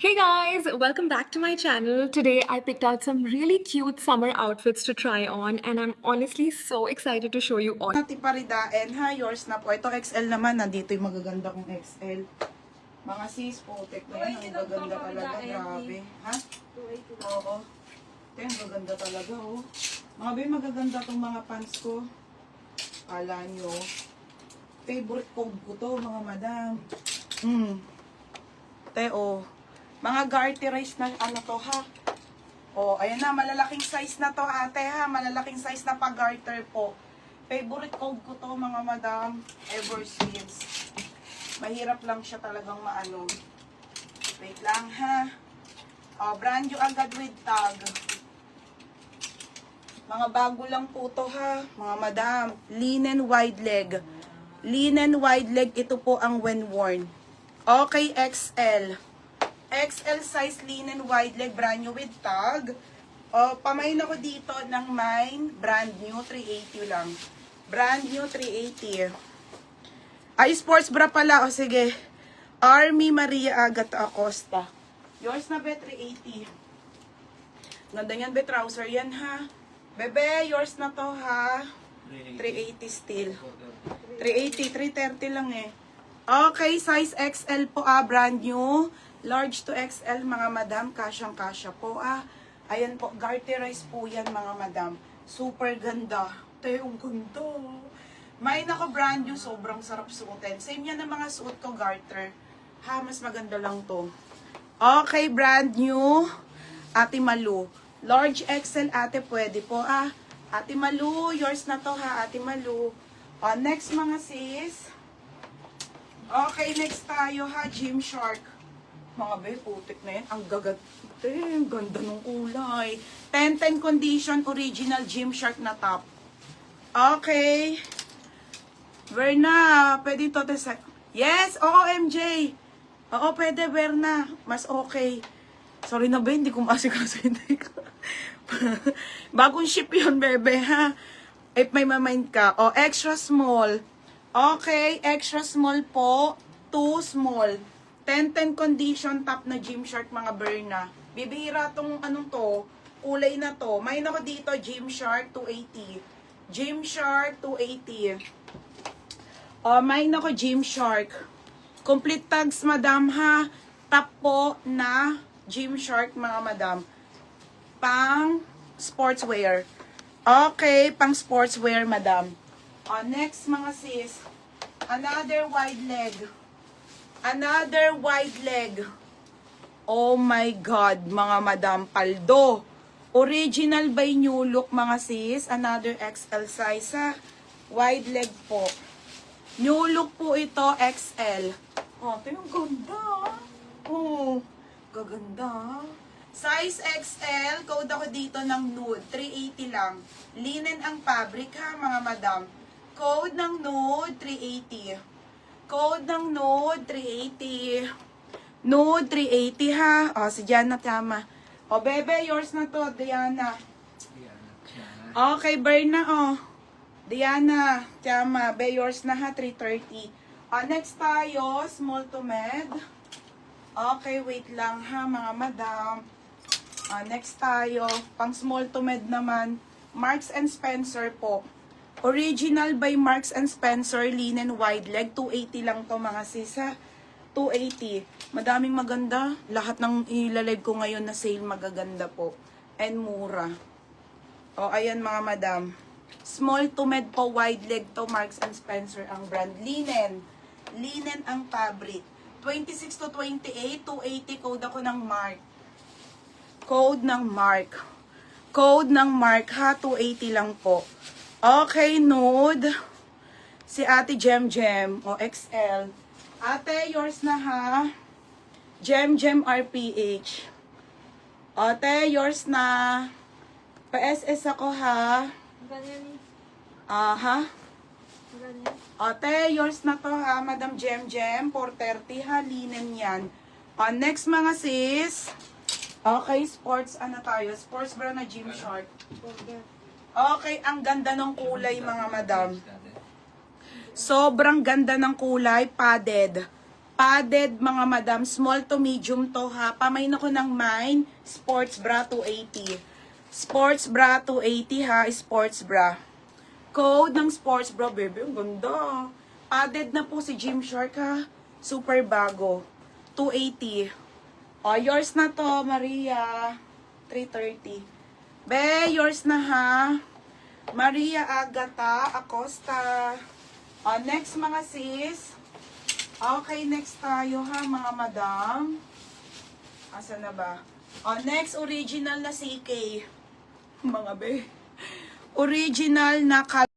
Hey guys, welcome back to my channel. Today I picked out some really cute summer outfits to try on and I'm honestly so excited to show you all. Tiparidain ha, yours na po. Ito XL naman, nandito yung magaganda kong XL. Mga sis, putik na yan. Ang gaganda talaga, grabe. Ha? 280 lang. Oo. Ito yung gaganda talaga, oh. Mga bay, magaganda tong mga pants ko. Kala nyo. Favorite code ko to, mga madam. Oh. Mga garterize na ano to, ha? Oh, ayan na, malalaking size na to, ate, ha? Malalaking size na pag-garter po. Favorite code ko to, mga madam, ever since. Mahirap lang siya talagang maano. Wait lang, ha? Oh, brand new agad with tag. Mga bago lang po to, ha? Mga madam, linen wide leg. Linen wide leg, ito po ang when worn. Okay, XL. XL size linen wide leg, brand new with tag. O, pamain ako dito ng mine, brand new, 380 lang. Brand new, 380. Ay, sports bra pala. O, sige. Army Maria Agata Acosta. Yours na, be, 380. Ganda yan, be, trouser yan, ha. Bebe, yours na to, ha. 380 still. 380, 330 lang, eh. Okay, size XL po, brand new. Large to XL, mga madam, kasyang-kasya po, Ayan po, garterize po yan, mga madam. Super ganda. Te, ang ganda. May nako brand new, sobrang sarap suotin. Same yan ng mga suot ko, garter. Ha, mas maganda lang to. Okay, brand new. Ate Malu. Large XL, ate, pwede po, Ate Malu, yours na to, ha, Ate Malu. Next, mga sis. Okay, next tayo, ha, Gymshark. Mga be, putik na yan. Ang ganda ng kulay. 10-10 condition, original Gymshark na top. Okay. Verna, pwede to sa... Yes, oo, MJ. Oo, pwede, Verna. Mas okay. Sorry na ba, hindi ko masikaso. Hindi ko. Bagong ship yun, bebe, ha? If may mamind ka. O, extra small. Okay, extra small po. 2 small. 10-10 condition, top na Gymshark, mga Berna. Bibihira tong anong to, kulay na to. May ako dito, Gymshark 280. Gymshark 280. May ako Gymshark. Complete tags, madam, ha. Top po na Gymshark, mga madam. Pang sportswear. Okay, pang sportswear, madam. Next, mga sis. Another wide leg. Another wide leg. Oh my God, mga madam, paldo. Original by New Look, mga sis. Another XL size, ha. Wide leg po. New Look po ito, XL. Oh, ito yung ganda. Oh, gaganda. Size XL, code ako dito ng nude. 380 lang. Linen ang fabric, ha, mga madam. Code ng nude, 380. Code ng Nude, 380. Nude, 380, ha? O, si Diana, tama. O, bebe, yours na to, Diana. Okay, Berna, Diana, tama. Be, yours na, ha? 330. Next tayo, small to med. Okay, wait lang, ha, mga madam. Next tayo, pang small to med naman. Marks and Spencer po. Original by Marks and Spencer, linen wide leg. 280 lang to, mga sisa. 280. Madaming maganda. Lahat ng ilaleg ko ngayon na sale magaganda po. And mura. O, ayan, mga madam. Small to med po, wide leg to, Marks and Spencer ang brand. Linen. Linen ang fabric. 26 to 28, 280. Code ako ng Mark. Code ng Mark. Code ng Mark, ha. 280 lang po. Okay, nude. Si Ate Jem Jem. O, XL. Ate, yours na, ha. Jem Jem RPH. Ate, yours na. Pa-SS ako, ha. Ha? Ate, yours na to, ha. Madam Jem Jem. 430, ha. Linen yan. Next, mga sis. Okay, sports, ano tayo? Sports bra na Gymshark. Okay, ang ganda ng kulay, mga madam. Sobrang ganda ng kulay, padded. Padded, mga madam. Small to medium to, ha. Pamain ako ng mine. Sports bra 280. Sports bra 280, ha. Sports bra. Code ng sports bra, baby. Ang ganda. Padded na po si Gymshark, ha. Super bago. 280. O, yours na to, Maria. 330. Be, yours na, ha. Maria Agata Acosta. O, next, mga sis. Okay, next tayo, ha, mga madam. Asa na ba? O, next, original na CK. Mga be. Original na